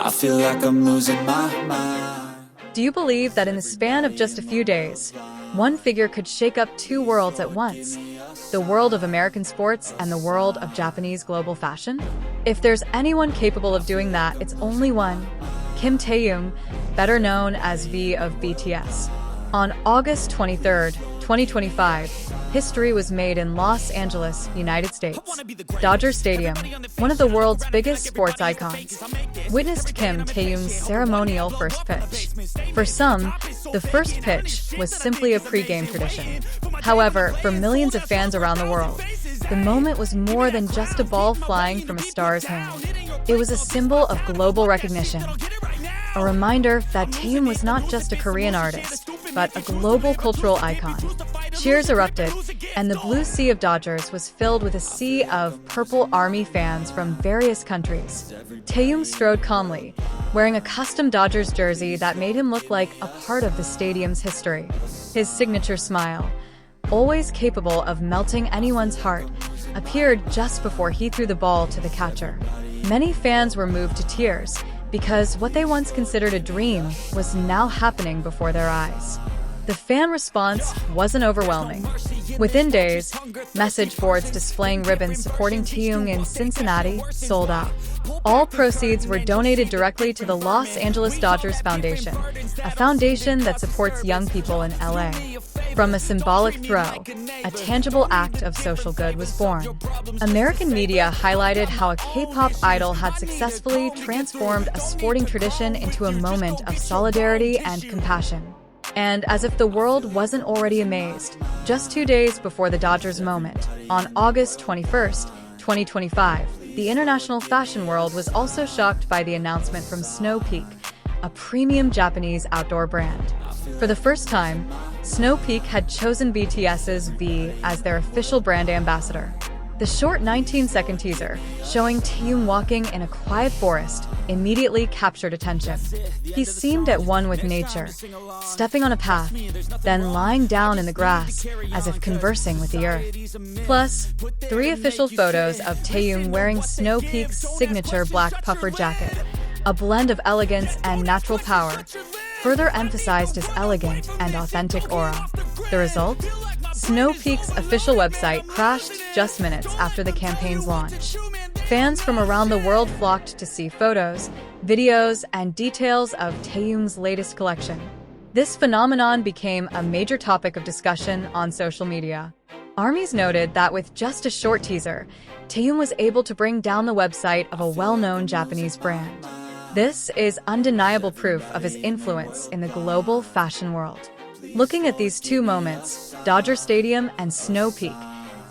I feel like I'm losing my mind. Do you believe that in the span of just a few days, one figure could shake up two worlds at once? The world of American sports and the world of Japanese global fashion? If there's anyone capable of doing that, it's only one: Kim Taehyung, better known as V of BTS. On August 23, 2025, history was made in Los Angeles, United States. Dodger Stadium, one of the world's biggest sports icons, witnessed Kim Taehyung's ceremonial first pitch. For some, the first pitch was simply a pre-game tradition. However, for millions of fans around the world, the moment was more than just a ball flying from a star's hand. It was a symbol of global recognition. A reminder that Taehyung was not just a Korean artist, but a global cultural icon. Cheers erupted, and the blue sea of Dodgers was filled with a sea of Purple Army fans from various countries. Taehyung strode calmly, wearing a custom Dodgers jersey that made him look like a part of the stadium's history. His signature smile, always capable of melting anyone's heart, appeared just before he threw the ball to the catcher. Many fans were moved to tears, because what they once considered a dream was now happening before their eyes. The fan response wasn't overwhelming. Within days, message boards displaying ribbons supporting Taehyung in Cincinnati sold out. All proceeds were donated directly to the Los Angeles Dodgers Foundation, a foundation that supports young people in LA. From a symbolic throw, a tangible act of social good was born. American media highlighted how a K-pop idol had successfully transformed a sporting tradition into a moment of solidarity and compassion. And as if the world wasn't already amazed, just 2 days before the Dodgers moment, on August 21, 2025, the international fashion world was also shocked by the announcement from Snow Peak, a premium Japanese outdoor brand. For the first time, Snow Peak had chosen BTS's V as their official brand ambassador. The short 19-second teaser, showing Taehyung walking in a quiet forest, immediately captured attention. He seemed at one with nature, stepping on a path, then lying down in the grass, as if conversing with the earth. Plus, 3 official photos of Taehyung wearing Snow Peak's signature black puffer jacket, a blend of elegance and natural power, further emphasized his elegant and authentic aura. The result? Snow Peak's official website crashed just minutes after the campaign's launch. Fans from around the world flocked to see photos, videos, and details of Taehyung's latest collection. This phenomenon became a major topic of discussion on social media. Armies noted that with just a short teaser, Taehyung was able to bring down the website of a well-known Japanese brand. This is undeniable proof of his influence in the global fashion world. Looking at these two moments, Dodger Stadium and Snow Peak,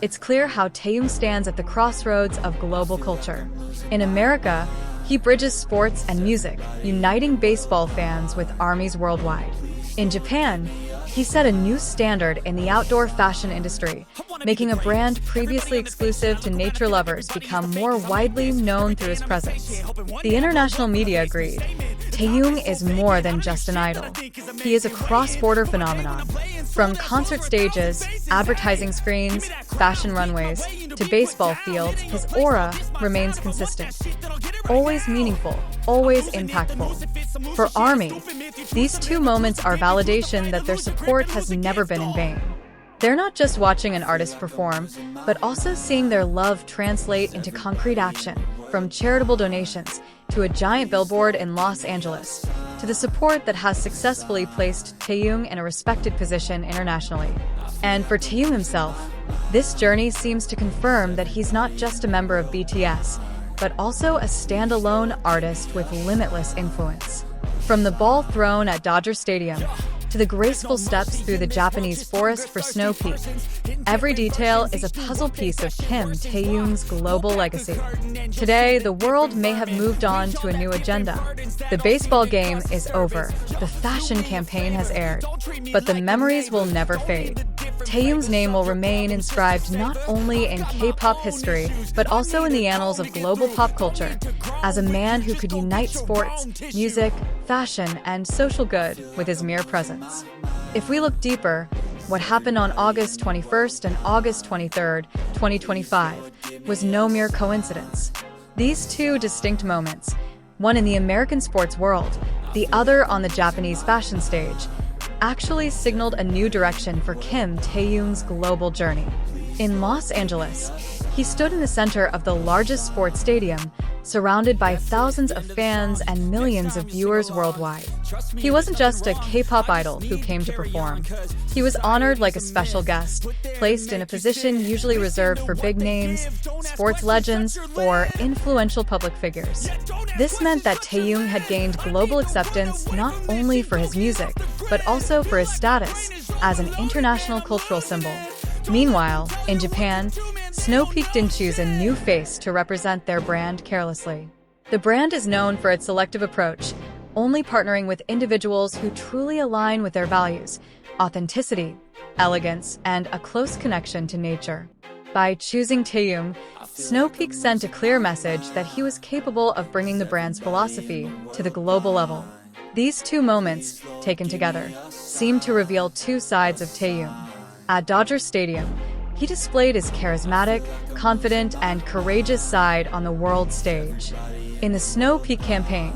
it's clear how Taehyung stands at the crossroads of global culture. In America, he bridges sports and music, uniting baseball fans with armies worldwide. In Japan, he set a new standard in the outdoor fashion industry, making a brand previously exclusive to nature lovers become more widely known through his presence. The international media agreed. Taehyung is more than just an idol. He is a cross-border phenomenon. From concert stages, advertising screens, fashion runways, to baseball fields, his aura remains consistent. Always meaningful, always impactful. For ARMY, these two moments are validation that their support has never been in vain. They're not just watching an artist perform, but also seeing their love translate into concrete action, from charitable donations to a giant billboard in Los Angeles, to the support that has successfully placed Taehyung in a respected position internationally. And for Taehyung himself, this journey seems to confirm that he's not just a member of BTS, but also a standalone artist with limitless influence. From the ball thrown at Dodger Stadium to the graceful steps through the Japanese forest for Snow Peak, every detail is a puzzle piece of Kim Taehyung's global legacy. Today, the world may have moved on to a new agenda. The baseball game is over, the fashion campaign has aired, but the memories will never fade. Taehyung's name will remain inscribed not only in K-pop history, but also in the annals of global pop culture, as a man who could unite sports, music, fashion, and social good with his mere presence. If we look deeper, what happened on August 21st and August 23rd, 2025, was no mere coincidence. These two distinct moments, one in the American sports world, the other on the Japanese fashion stage, actually signaled a new direction for Kim Taehyung's global journey. In Los Angeles, he stood in the center of the largest sports stadium, surrounded by thousands of fans and millions of viewers worldwide. He wasn't just a K-pop idol who came to perform. He was honored like a special guest, placed in a position usually reserved for big names, sports legends, or influential public figures. This meant that Taehyung had gained global acceptance not only for his music, but also for his status as an international cultural symbol. Meanwhile, in Japan, Snow Peak didn't choose a new face to represent their brand carelessly. The brand is known for its selective approach, only partnering with individuals who truly align with their values, authenticity, elegance, and a close connection to nature. By choosing Taehyung, Snow Peak sent a clear message that he was capable of bringing the brand's philosophy to the global level. These two moments, taken together, seem to reveal two sides of Taehyung. At Dodger Stadium, he displayed his charismatic, confident, and courageous side on the world stage. In the Snow Peak campaign,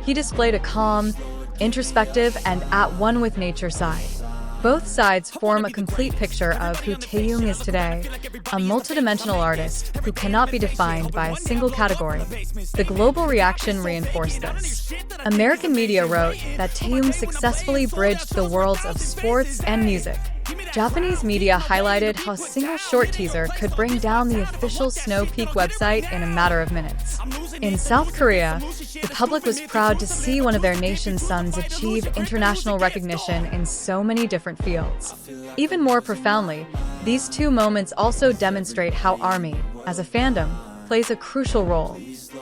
he displayed a calm, introspective, and at one with nature side. Both sides form a complete picture of who Taehyung is today, a multidimensional artist who cannot be defined by a single category. The global reaction reinforced this. American media wrote that Taehyung successfully bridged the worlds of sports and music. Japanese media highlighted how a single short teaser could bring down the official Snow Peak website in a matter of minutes. In South Korea, the public was proud to see one of their nation's sons achieve international recognition in so many different fields. Even more profoundly, these two moments also demonstrate how ARMY, as a fandom, plays a crucial role.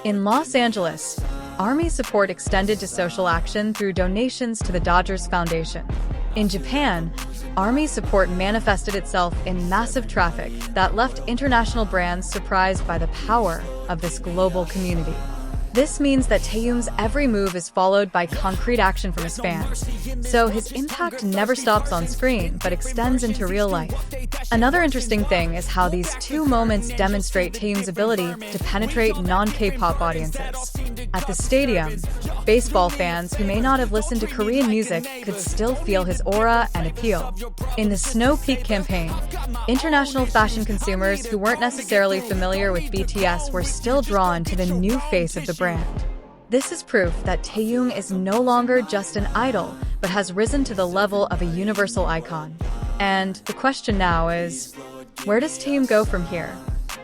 In Los Angeles, ARMY support extended to social action through donations to the Dodgers Foundation. In Japan, ARMY support manifested itself in massive traffic that left international brands surprised by the power of this global community. This means that Taehyung's every move is followed by concrete action from his fans, so his impact never stops on screen but extends into real life. Another interesting thing is how these two moments demonstrate Taehyung's ability to penetrate non-K-pop audiences. At the stadium, baseball fans who may not have listened to Korean music could still feel his aura and appeal. In the Snow Peak campaign, international fashion consumers who weren't necessarily familiar with BTS were still drawn to the new face of the brand. This is proof that Taehyung is no longer just an idol, but has risen to the level of a universal icon. And the question now is, where does Taehyung go from here?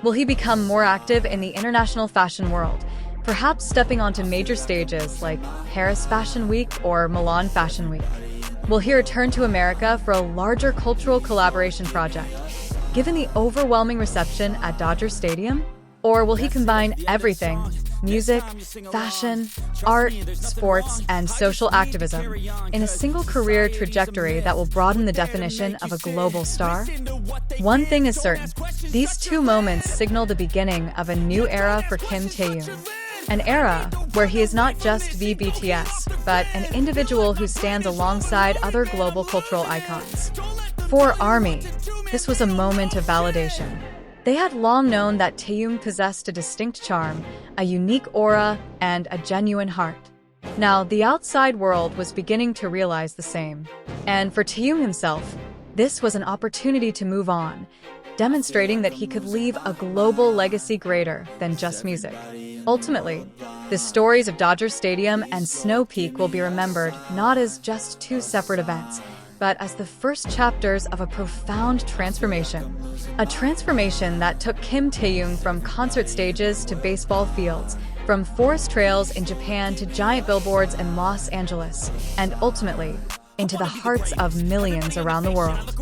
Will he become more active in the international fashion world, perhaps stepping onto major stages like Paris Fashion Week or Milan Fashion Week? Will he return to America for a larger cultural collaboration project, given the overwhelming reception at Dodger Stadium? Or will he combine everything, music, fashion, art, sports, and social activism, in a single career trajectory that will broaden the definition of a global star? One thing is certain, these two moments signal the beginning of a new era for Kim Taehyung. An era where he is not just the BTS, but an individual who stands alongside other global cultural icons. For ARMY, this was a moment of validation. They had long known that Taehyung possessed a distinct charm, a unique aura, and a genuine heart. Now, the outside world was beginning to realize the same. And for Taehyung himself, this was an opportunity to move on, demonstrating that he could leave a global legacy greater than just music. Ultimately, the stories of Dodger Stadium and Snow Peak will be remembered not as just two separate events, but as the first chapters of a profound transformation. A transformation that took Kim Taehyung from concert stages to baseball fields, from forest trails in Japan to giant billboards in Los Angeles, and ultimately, into the hearts of millions around the world.